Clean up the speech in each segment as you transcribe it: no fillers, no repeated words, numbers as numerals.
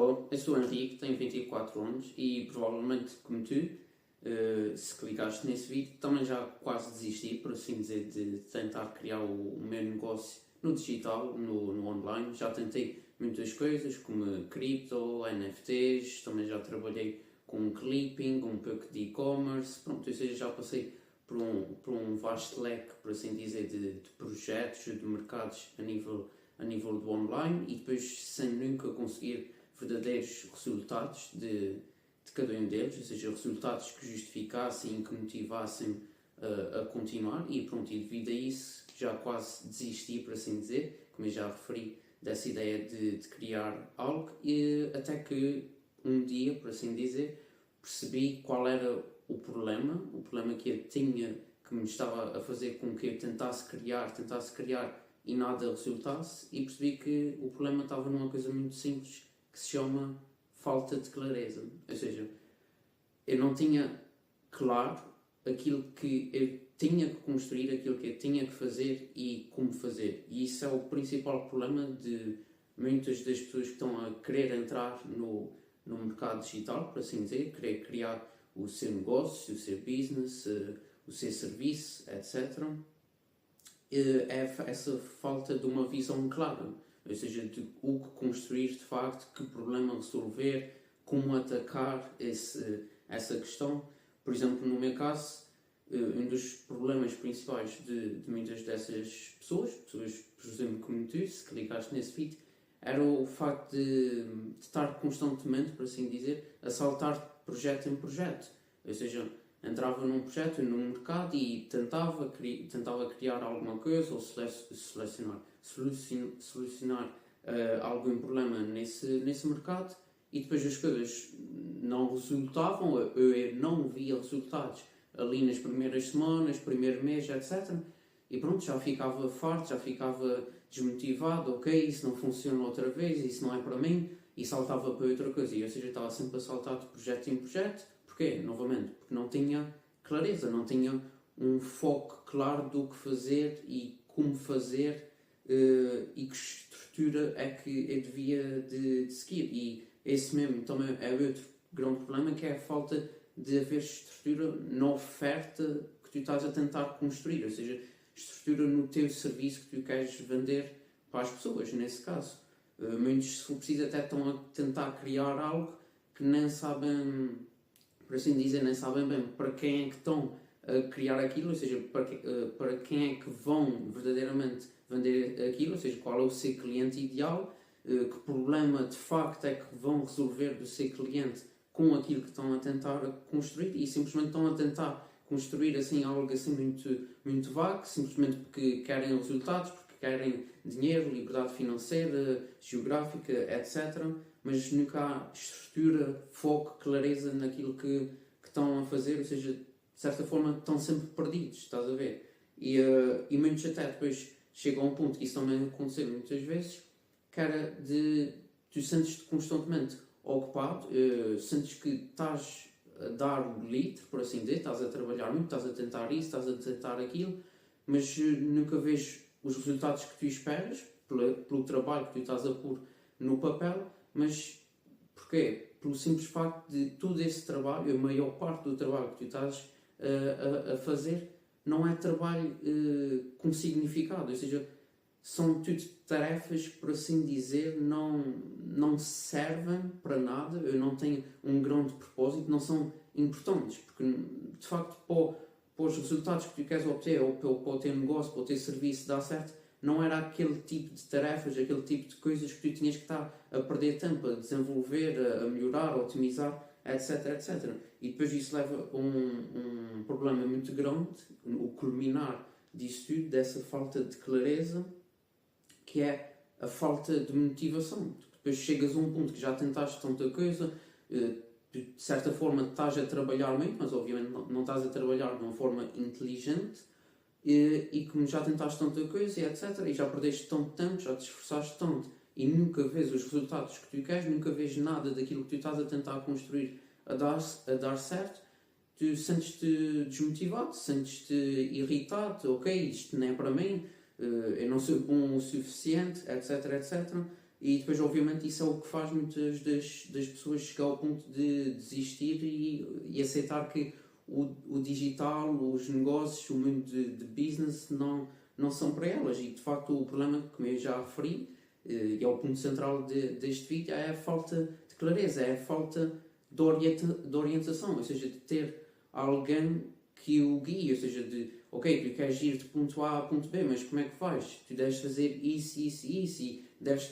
Olá, eu sou o Henrique, tenho 24 anos e provavelmente, como tu, se clicaste nesse vídeo, também já quase desisti, por assim dizer, de tentar criar o meu negócio no digital, no online. Já tentei muitas coisas, como cripto, NFTs, também já trabalhei com clipping, um pouco de e-commerce, pronto, ou seja, já passei por um vasto leque, por assim dizer, de projetos, de mercados a nível do online e depois sem nunca conseguir verdadeiros resultados de cada um deles, ou seja, resultados que justificassem e que motivassem a continuar e pronto, e devido a isso já quase desisti, por assim dizer, como eu já referi, dessa ideia de criar algo e até que um dia, por assim dizer, percebi qual era o problema que eu tinha, que me estava a fazer com que eu tentasse criar e nada resultasse e percebi que o problema estava numa coisa muito simples que se chama falta de clareza. Ou seja, eu não tinha claro aquilo que eu tinha que construir, aquilo que eu tinha que fazer e como fazer. E isso é o principal problema de muitas das pessoas que estão a querer entrar no mercado digital, por assim dizer, querer criar o seu negócio, o seu business, o seu serviço, etc. É essa falta de uma visão clara, ou seja, de o que construir de facto, que problema resolver, como atacar essa questão. Por exemplo, no meu caso, um dos problemas principais de muitas dessas pessoas, por exemplo, como tu, se clicaste nesse vídeo, era o facto de estar constantemente, por assim dizer, a saltar de projeto em projeto. Ou seja, entrava num projeto, num mercado e tentava criar alguma coisa ou solucionar algum problema nesse mercado e depois as coisas não resultavam, eu não via resultados ali nas primeiras semanas, primeiro mês, etc. E pronto, já ficava farto, já ficava desmotivado, ok, isso não funciona outra vez, isso não é para mim, e saltava para outra coisa. Ou seja, estava sempre a saltar de projeto em projeto. Porquê? Novamente, porque não tinha clareza, não tinha um foco claro do que fazer e como fazer e que estrutura é que eu devia de seguir. E esse mesmo também é outro grande problema, que é a falta de haver estrutura na oferta que tu estás a tentar construir, ou seja, estrutura no teu serviço que tu queres vender para as pessoas, nesse caso. Muitos, se for preciso, até estão a tentar criar algo que nem sabem, por assim dizer, nem sabem bem para quem é que estão a criar aquilo, ou seja, para quem é que vão verdadeiramente vender aquilo, ou seja, qual é o seu cliente ideal, que problema de facto é que vão resolver do seu cliente com aquilo que estão a tentar construir e simplesmente estão a tentar construir assim algo assim muito vago, simplesmente porque querem resultados, porque querem dinheiro, liberdade financeira, geográfica, etc. Mas nunca há estrutura, foco, clareza naquilo que estão a fazer, ou seja, de certa forma estão sempre perdidos, estás a ver? E muitos até depois chegam a um ponto, que isso também aconteceu muitas vezes, que era de tu sentes-te constantemente ocupado, sentes que estás a dar o litro, por assim dizer, estás a trabalhar muito, estás a tentar isso, estás a tentar aquilo, mas nunca vês os resultados que tu esperas, pelo trabalho que tu estás a pôr no papel, mas porquê? Pelo simples facto de todo esse trabalho, a maior parte do trabalho que tu estás a fazer, não é trabalho com significado, ou seja, são tudo tarefas que, por assim dizer, não servem para nada, não têm um grande propósito, não são importantes, porque de facto para os resultados que tu queres obter, ou para o teu negócio, para o teu serviço dar certo, não era aquele tipo de tarefas, aquele tipo de coisas que tu tinhas que estar a perder tempo, a desenvolver, a melhorar, a otimizar, etc, etc. E depois isso leva a um problema muito grande, o culminar disso tudo, dessa falta de clareza, que é a falta de motivação. Depois chegas a um ponto que já tentaste tanta coisa, de certa forma estás a trabalhar muito, mas obviamente não estás a trabalhar de uma forma inteligente, e como já tentaste tanta coisa, e etc., e já perdeste tanto tempo, já te esforçaste tanto, e nunca vês os resultados que tu queres, nunca vês nada daquilo que tu estás a tentar construir a dar certo, tu sentes-te desmotivado, sentes-te irritado, ok, isto não é para mim, eu não sou bom o suficiente, etc, etc. E depois, obviamente, isso é o que faz muitas das pessoas chegar ao ponto de desistir e aceitar que o digital, os negócios, o mundo de business não são para elas. E de facto, o problema, como eu já referi, e é o ponto central deste vídeo, é a falta de clareza, é a falta de orientação, ou seja, de ter alguém que o guie, ou seja, ok, tu queres ir de ponto A a ponto B, mas como é que faz? Tu deves fazer isso, isso e isso, e deves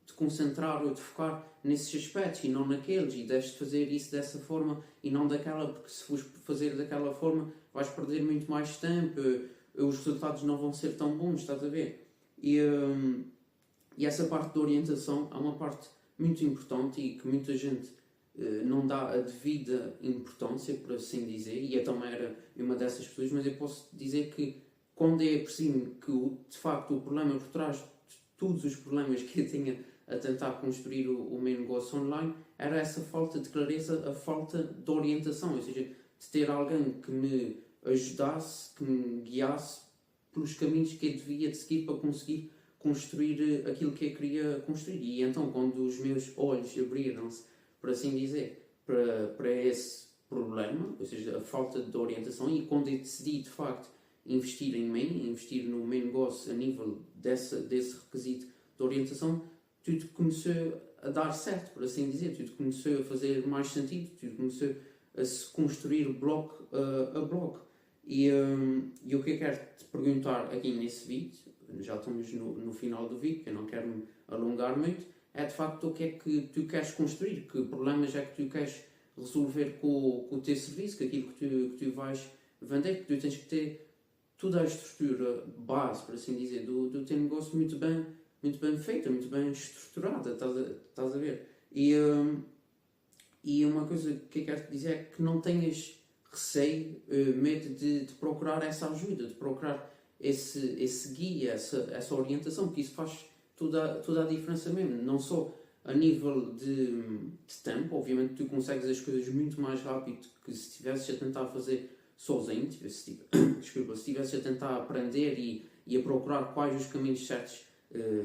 te concentrar ou te focar nesses aspectos e não naqueles, e deves fazer isso dessa forma e não daquela, porque se fores fazer daquela forma vais perder muito mais tempo, os resultados não vão ser tão bons, estás a ver? E essa parte da orientação é uma parte muito importante e que muita gente não dá a devida importância, por assim dizer, e eu também era uma dessas pessoas, mas eu posso dizer que quando eu percebo que de facto o problema por trás de todos os problemas que eu tinha a tentar construir o meu negócio online era essa falta de clareza, a falta de orientação, ou seja, de ter alguém que me ajudasse, que me guiasse pelos caminhos que eu devia de seguir para conseguir construir aquilo que eu queria construir. E então, quando os meus olhos abriram-se, por assim dizer, para esse problema, ou seja, a falta de orientação, e quando eu decidi, de facto, investir em mim, investir no meu negócio a nível desse requisito de orientação, tudo começou a dar certo, por assim dizer, tudo começou a fazer mais sentido, tudo começou a se construir bloco a bloco. E o que eu quero te perguntar aqui nesse vídeo, já estamos no final do vídeo, que eu não quero me alongar muito, é de facto o que é que tu queres construir, que problemas é que tu queres resolver com o teu serviço, com aquilo que tu vais vender, que tu tens que ter toda a estrutura base, por assim dizer, do teu negócio muito bem feita, muito bem estruturada, estás a ver? E uma coisa que eu quero te dizer é que não tenhas receio, medo de procurar essa ajuda, de procurar esse guia, essa orientação, porque isso faz toda a diferença mesmo, não só a nível de tempo, obviamente tu consegues as coisas muito mais rápido que se estivesses a tentar fazer sozinho, se estivesses a tentar aprender e a procurar quais os caminhos certos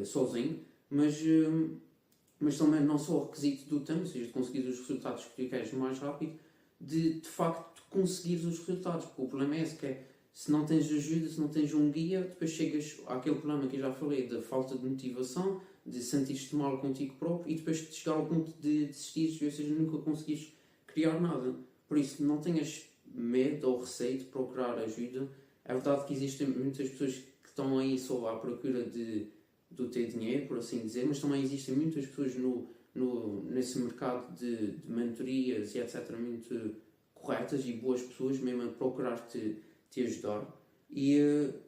sozinho, mas também não só o requisito do tempo, ou seja, de conseguir os resultados que tu queres mais rápido, de facto conseguir os resultados, porque o problema é esse, que é, se não tens ajuda, se não tens um guia, depois chegas àquele problema que eu já falei, da falta de motivação, de sentir-te mal contigo próprio e depois de chegar ao ponto de desistires, ou seja, nunca conseguires criar nada. Por isso, não tenhas medo ou receio de procurar ajuda. É verdade que existem muitas pessoas que estão aí só à procura do teu dinheiro, por assim dizer, mas também existem muitas pessoas nesse mercado de mentorias e etc. muito corretas e boas pessoas mesmo a procurar te ajudar. E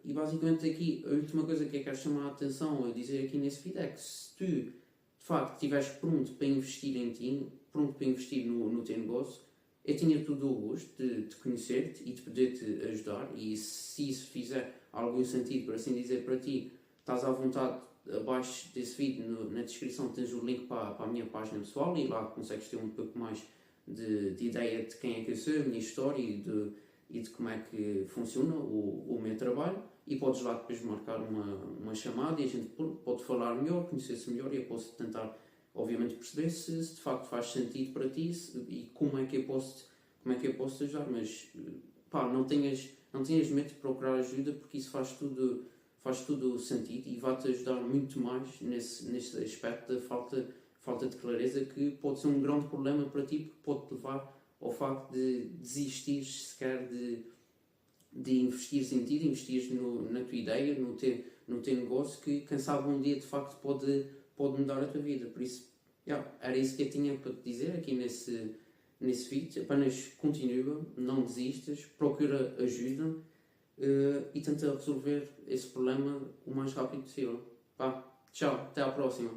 basicamente aqui a última coisa que eu quero chamar a atenção a dizer aqui nesse vídeo é que se tu de facto estiveres pronto para investir em ti, pronto para investir no teu negócio, eu tinha todo o gosto de te conhecer-te e de poder-te ajudar, e se isso fizer algum sentido, por assim dizer, para ti, estás à vontade, abaixo desse vídeo, na descrição tens o link para a minha página pessoal e lá consegues ter um pouco mais de ideia de quem é que eu sou, a minha história e de como é que funciona o meu trabalho, e podes lá depois marcar uma chamada e a gente pode falar melhor, conhecer-se melhor, e eu posso tentar, obviamente, perceber se de facto faz sentido para ti e como é que eu posso te ajudar. Mas pá, não tenhas medo de procurar ajuda, porque isso faz tudo sentido e vai-te ajudar muito mais nesse aspecto da falta de clareza, que pode ser um grande problema para ti, porque pode-te levar ao facto de desistir sequer de investir em ti, de investir na tua ideia, no teu negócio, que quem sabe um dia de facto pode mudar a tua vida. Por isso, era isso que eu tinha para te dizer aqui nesse vídeo. Apenas continua, não desistas, procura ajuda e tenta resolver esse problema o mais rápido possível. Tchau, até à próxima.